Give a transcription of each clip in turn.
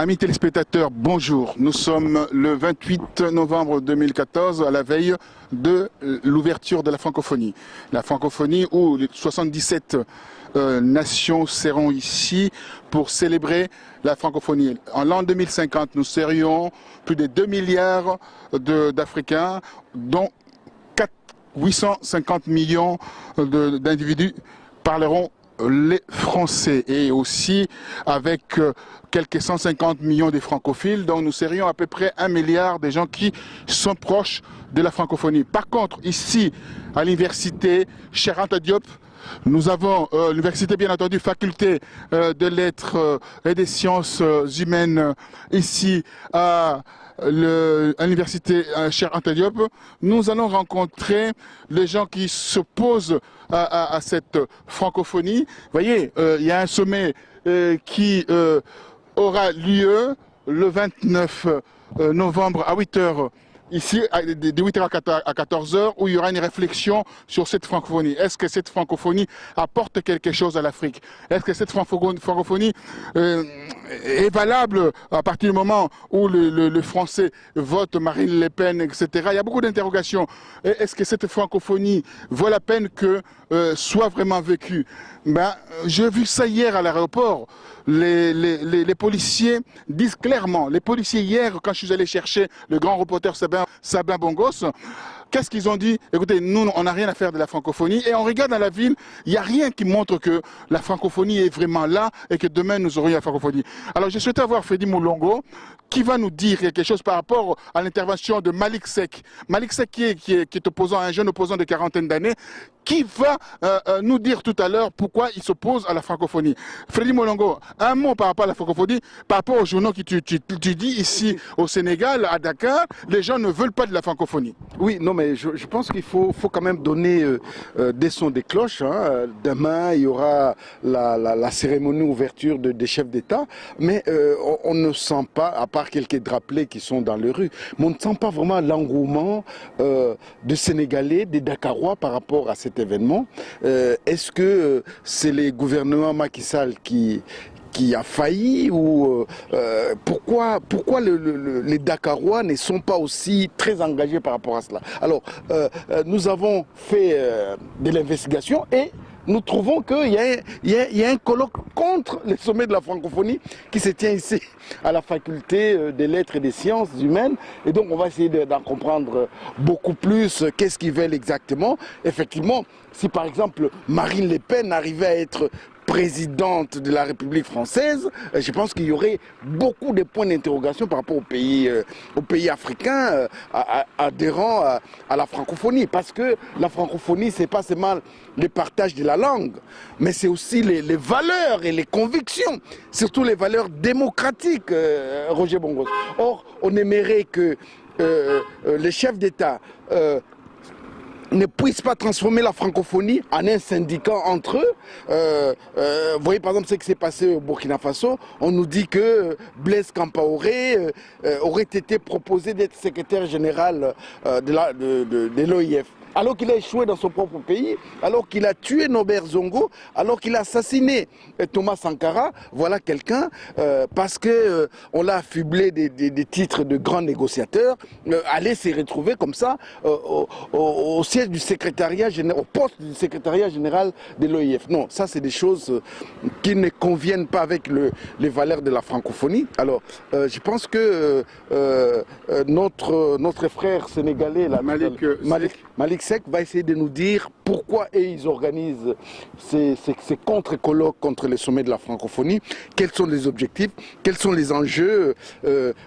Amis téléspectateurs, bonjour. Nous sommes le 28 novembre 2014 à la veille de l'ouverture de la francophonie. La francophonie où les 77 nations seront ici pour célébrer la francophonie. En l'an 2050, nous serions plus de 2 milliards d'Africains, dont 850 millions d'individus parleront les Français, et aussi avec quelques 150 millions de francophiles, donc nous serions à peu près 1 milliard de gens qui sont proches de la francophonie. Par contre, ici, à l'université Cheikh Anta Diop, nous avons l'université, bien entendu, faculté de lettres et des sciences humaines ici à l'université Cheikh Anta Diop. Nous allons rencontrer les gens qui s'opposent à cette francophonie. Vous voyez, il y a un sommet qui aura lieu le 29 novembre à 8h. Ici, de 8h à 14h, où il y aura une réflexion sur cette francophonie. Est-ce que cette francophonie apporte quelque chose à l'Afrique? Est-ce que cette francophonie est valable à partir du moment où le Français vote Marine Le Pen, etc. Il y a beaucoup d'interrogations. Est-ce que cette francophonie vaut la peine que soit vraiment vécue? J'ai vu ça hier à l'aéroport. Les policiers disent clairement, les policiers hier, quand je suis allé chercher le grand reporter Sabin Bongos, qu'est-ce qu'ils ont dit? Écoutez, nous, on n'a rien à faire de la francophonie. Et on regarde dans la ville, il n'y a rien qui montre que la francophonie est vraiment là et que demain, nous aurons la francophonie. Alors, je souhaitais avoir Freddy Moulongo qui va nous dire quelque chose par rapport à l'intervention de Malick Seck. Malick Seck qui est opposant, un jeune opposant de quarantaine d'années, qui va nous dire tout à l'heure pourquoi il s'oppose à la francophonie. Freddy Moulongo, un mot par rapport à la francophonie, par rapport aux journaux que tu dis ici au Sénégal, à Dakar, les gens ne veulent pas de la francophonie. Oui, non, mais je pense qu'il faut quand même donner des sons des cloches. Hein. Demain, il y aura la cérémonie d'ouverture des chefs d'État, mais on ne sent pas, à part quelques drapelés qui sont dans les rues, mais on ne sent pas vraiment l'engouement des Sénégalais, des Dakarois par rapport à cet événement. Est-ce que c'est les gouvernements Macky Sall qui a failli, ou pourquoi les Dakarois ne sont pas aussi très engagés par rapport à cela? Alors, nous avons fait de l'investigation et nous trouvons qu'il y a un colloque contre le sommet de la francophonie qui se tient ici à la faculté des lettres et des sciences humaines. Et donc on va essayer d'en comprendre beaucoup plus qu'est-ce qu'ils veulent exactement. Effectivement, si par exemple Marine Le Pen arrivait à être présidente de la République française, je pense qu'il y aurait beaucoup de points d'interrogation par rapport aux pays africains adhérents à la francophonie. Parce que la francophonie, c'est pas seulement le partage de la langue, mais c'est aussi les valeurs et les convictions, surtout les valeurs démocratiques, Roger Bongos. Or, on aimerait que les chefs d'État ne puissent pas transformer la francophonie en un syndicat entre eux. Vous voyez par exemple ce qui s'est passé au Burkina Faso. On nous dit que Blaise Compaoré aurait été proposé d'être secrétaire général de l'OIF. Alors qu'il a échoué dans son propre pays, alors qu'il a tué Norbert Zongo, alors qu'il a assassiné Thomas Sankara, voilà quelqu'un, parce qu'on l'a affublé des titres de grand négociateur, aller se retrouver comme ça au siège du secrétariat général, au poste du secrétariat général de l'OIF. Non, ça c'est des choses qui ne conviennent pas avec les valeurs de la francophonie. Alors, je pense que notre frère sénégalais, là, Malick Seck va essayer de nous dire pourquoi ils organisent ces contre-colloques contre les sommets de la francophonie, quels sont les objectifs, quels sont les enjeux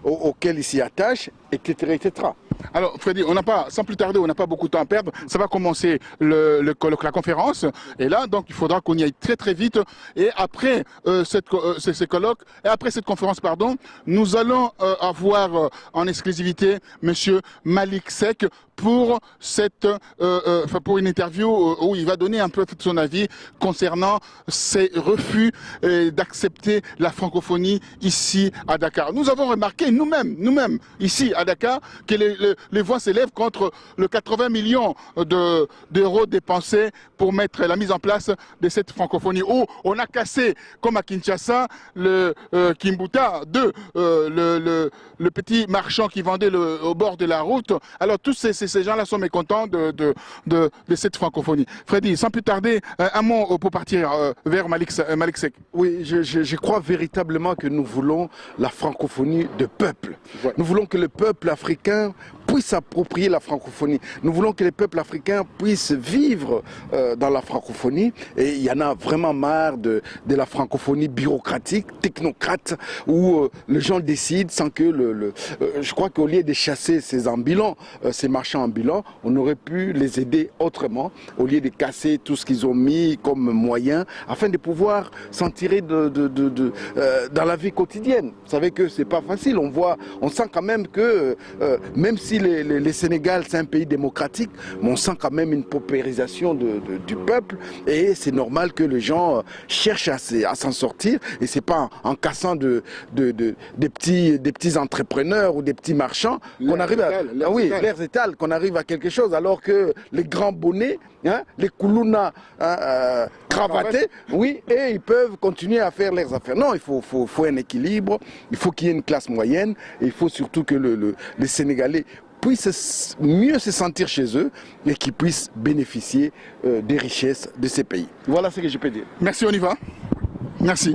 auxquels ils s'y attachent, etc., etc. Alors Freddy, sans plus tarder, on n'a pas beaucoup de temps à perdre. Ça va commencer le colloque, la conférence, et là donc il faudra qu'on y aille très très vite. Et après ces colloques, et après cette conférence, pardon, nous allons avoir en exclusivité Monsieur Malick Seck pour pour une interview où il va donner un peu son avis concernant ses refus d'accepter la francophonie ici à Dakar. Nous avons remarqué nous-mêmes ici à Dakar que les voix s'élèvent contre le 80 millions d'euros dépensés pour mettre la mise en place de cette francophonie. Où on a cassé, comme à Kinshasa, le Kimbuta 2, le petit marchand qui vendait au bord de la route. Alors tous ces gens-là sont mécontents de cette francophonie. Freddy, sans plus tarder, un mot pour partir vers Malik Seck. Oui, je crois véritablement que nous voulons la francophonie de peuple. Ouais. Nous voulons que le peuple africain puisse s'approprier la francophonie. Nous voulons que les peuples africains puissent vivre dans la francophonie. Et il y en a vraiment marre de la francophonie bureaucratique, technocrate, où les gens décident sans que je crois qu'au lieu de chasser ces ambulants, ces marchands ambulants, on aurait pu les aider autrement, au lieu de casser tout ce qu'ils ont mis comme moyen, afin de pouvoir s'en tirer dans la vie quotidienne. Vous savez que c'est pas facile. On sent quand même que, même si le Sénégal c'est un pays démocratique, mais on sent quand même une paupérisation du peuple, et c'est normal que les gens cherchent à s'en sortir, et c'est pas en cassant des petits entrepreneurs ou des petits marchands qu'on arrive l'air étal, qu'on arrive à quelque chose, alors que les grands bonnets, hein, les koulouna cravatés, oui, et ils peuvent continuer à faire leurs affaires. Non, il faut un équilibre, il faut qu'il y ait une classe moyenne, et il faut surtout que les Sénégalais puissent mieux se sentir chez eux et qu'ils puissent bénéficier des richesses de ces pays. Voilà ce que je peux dire. Merci, on y va. Merci.